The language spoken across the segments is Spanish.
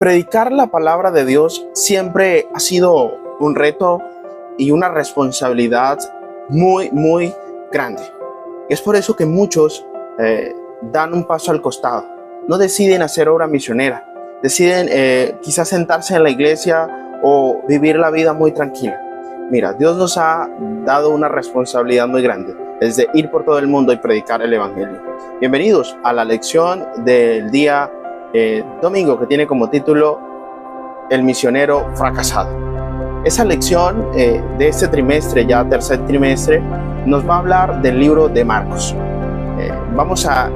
Predicar la palabra de Dios siempre ha sido un reto y una responsabilidad muy grande. Es por eso que muchos dan un paso al costado. No deciden hacer obra misionera. Deciden quizás sentarse en la iglesia o vivir la vida muy tranquila. Mira, Dios nos ha dado una responsabilidad muy grande. Es de ir por todo el mundo y predicar el evangelio. Bienvenidos a la lección del día domingo, que tiene como título El misionero fracasado. Esa lección de este trimestre, ya tercer trimestre, nos va a hablar del libro de Marcos. Vamos a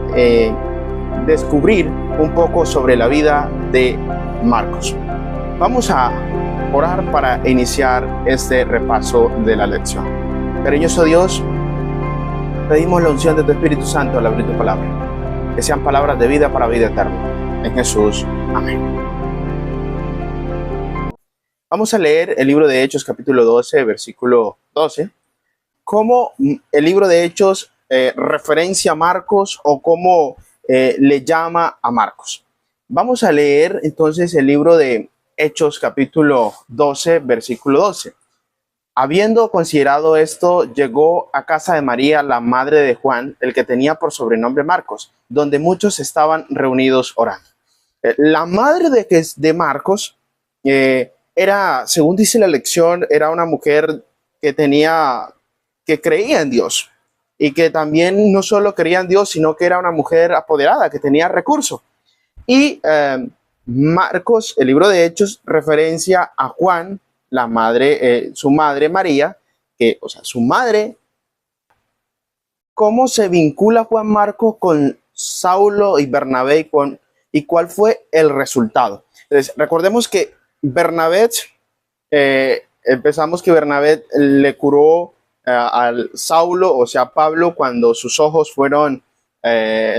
descubrir un poco sobre la vida de Marcos. Vamos a orar para iniciar este repaso de la lección. Cariñoso Dios, pedimos la unción de tu Espíritu Santo al abrir tu palabra. Que sean palabras de vida para vida eterna. En Jesús. Amén. Vamos a leer el libro de Hechos, capítulo 12, versículo 12. Cómo el libro de Hechos referencia a Marcos o cómo le llama a Marcos. Vamos a leer entonces el libro de Hechos, capítulo 12, versículo 12. Habiendo considerado esto, llegó a casa de María, la madre de Juan, el que tenía por sobrenombre Marcos, donde muchos estaban reunidos orando. La madre de Marcos era, según dice la lección, era una mujer que creía en Dios y que también no solo creía en Dios, sino que era una mujer apoderada, que tenía recursos. Y Marcos, el libro de Hechos, referencia a Juan, la madre, su madre María, su madre. ¿Cómo se vincula Juan Marcos con Saulo y Bernabé y cuál fue el resultado? Entonces, recordemos que Bernabé, empezamos que Bernabé le curó al Saulo, o sea, Pablo, cuando sus ojos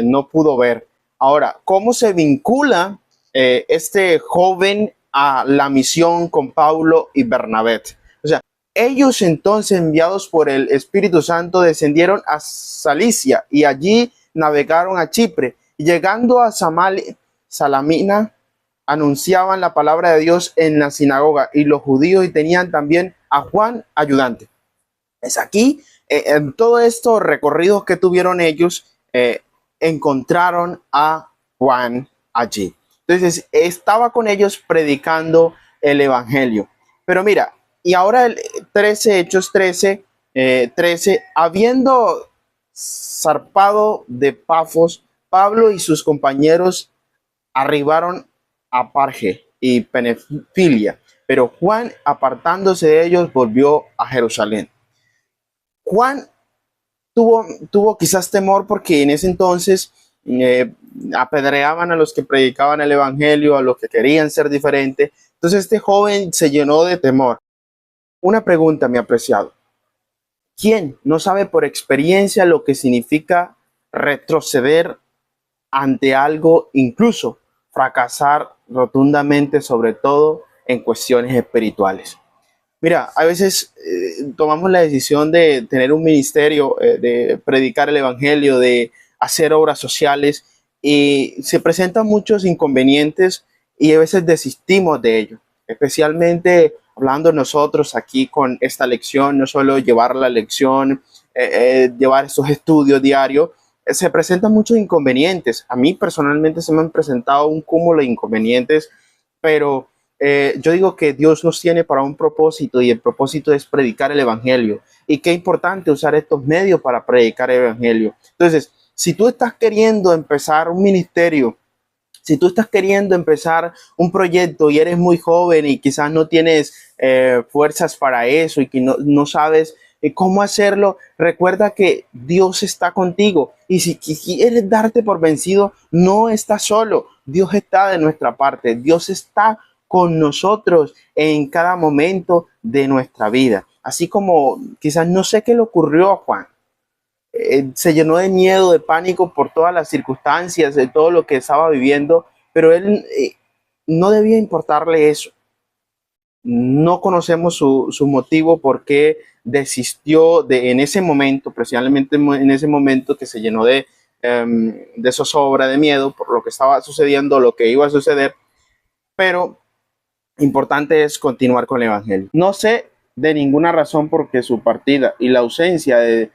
no pudo ver. Ahora, ¿cómo se vincula este joven a la misión con Pablo y Bernabé? O sea, ellos entonces, enviados por el Espíritu Santo, descendieron a Cilicia y allí navegaron a Chipre. Y llegando a Salamina, anunciaban la palabra de Dios en la sinagoga, y los judíos y tenían también a Juan ayudante. Es aquí, en todo esto recorrido que tuvieron ellos, encontraron a Juan allí. Entonces estaba con ellos predicando el evangelio. Pero mira, y ahora el 13, Hechos 13, habiendo zarpado de Pafos, Pablo y sus compañeros arribaron a Parge y Panfilia, pero Juan, apartándose de ellos, volvió a Jerusalén. Juan tuvo quizás temor porque en ese entonces apedreaban a los que predicaban el evangelio, a los que querían ser diferentes. Entonces este joven se llenó de temor. Una pregunta, mi apreciado. ¿Quién no sabe por experiencia lo que significa retroceder ante algo, incluso fracasar rotundamente, sobre todo en cuestiones espirituales? Mira, a veces tomamos la decisión de tener un ministerio, de predicar el evangelio, de hacer obras sociales, y se presentan muchos inconvenientes y a veces desistimos de ello. Especialmente hablando nosotros aquí con esta lección, no solo llevar la lección, llevar estos estudios diarios, se presentan muchos inconvenientes. A mí personalmente se me han presentado un cúmulo de inconvenientes, pero yo digo que Dios nos tiene para un propósito, y el propósito es predicar el evangelio. Y qué importante usar estos medios para predicar el evangelio. Entonces, si tú estás queriendo empezar un ministerio, si tú estás queriendo empezar un proyecto y eres muy joven y quizás no tienes fuerzas para eso y que no sabes cómo hacerlo, recuerda que Dios está contigo. Y si quieres darte por vencido, no estás solo. Dios está de nuestra parte. Dios está con nosotros en cada momento de nuestra vida. Así como quizás no sé qué le ocurrió a Juan. Se llenó de miedo, de pánico por todas las circunstancias, de todo lo que estaba viviendo, pero él no debía importarle eso. No conocemos su motivo por qué desistió en ese momento, precisamente en ese momento que se llenó de zozobra, de miedo por lo que estaba sucediendo, lo que iba a suceder. pero importante es continuar con el Evangelio. No sé de ninguna razón por qué su partida y la ausencia de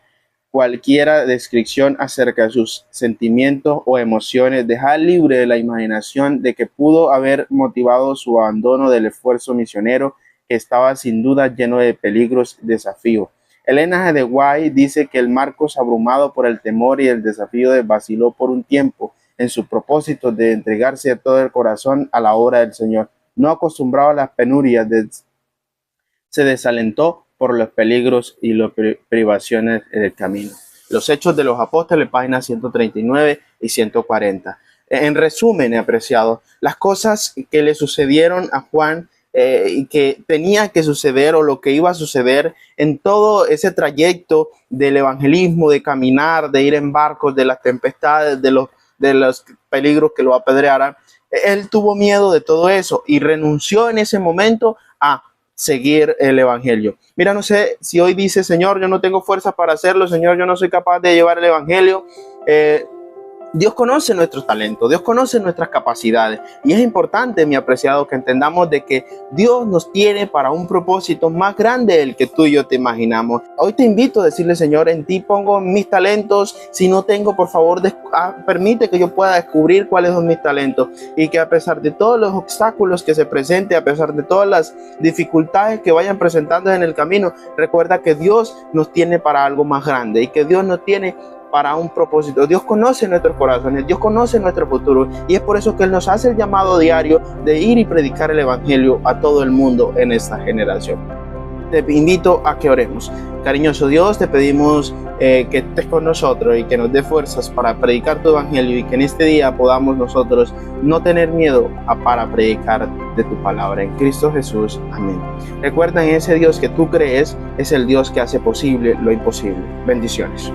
cualquiera descripción acerca de sus sentimientos o emociones deja libre de la imaginación de que pudo haber motivado su abandono del esfuerzo misionero, que estaba sin duda lleno de peligros y desafíos. Elena G. de White dice que el Marcos, abrumado por el temor y el desafío, vaciló por un tiempo en su propósito de entregarse de todo el corazón a la obra del Señor. No acostumbrado a las penurias, se desalentó por los peligros y las privaciones del camino. Los Hechos de los Apóstoles, páginas 139 y 140. En resumen, apreciados, las cosas que le sucedieron a Juan y que tenía que suceder, o lo que iba a suceder en todo ese trayecto del evangelismo, de caminar, de ir en barcos, de las tempestades, de los peligros que lo apedrearan. Él tuvo miedo de todo eso y renunció en ese momento a seguir el evangelio. Mira, no sé si hoy dice: Señor, yo no tengo fuerza para hacerlo, Señor, yo no soy capaz de llevar el evangelio. Dios conoce nuestros talentos, Dios conoce nuestras capacidades, y es importante, mi apreciado, que entendamos de que Dios nos tiene para un propósito más grande del que tú y yo te imaginamos. Hoy te invito a decirle: Señor, en ti pongo mis talentos. Si no tengo, por favor, permite que yo pueda descubrir cuáles son mis talentos, y que a pesar de todos los obstáculos que se presenten, a pesar de todas las dificultades que vayan presentando en el camino, recuerda que Dios nos tiene para algo más grande, y que Dios nos tiene para un propósito. Dios conoce nuestros corazones, Dios conoce nuestro futuro, y es por eso que Él nos hace el llamado diario de ir y predicar el evangelio a todo el mundo en esta generación. Te invito a que oremos. Cariñoso Dios, te pedimos que estés con nosotros y que nos dé fuerzas para predicar tu evangelio, y que en este día podamos nosotros no tener miedo para predicar de tu palabra. En Cristo Jesús. Amén. Recuerda, en ese Dios que tú crees es el Dios que hace posible lo imposible. Bendiciones.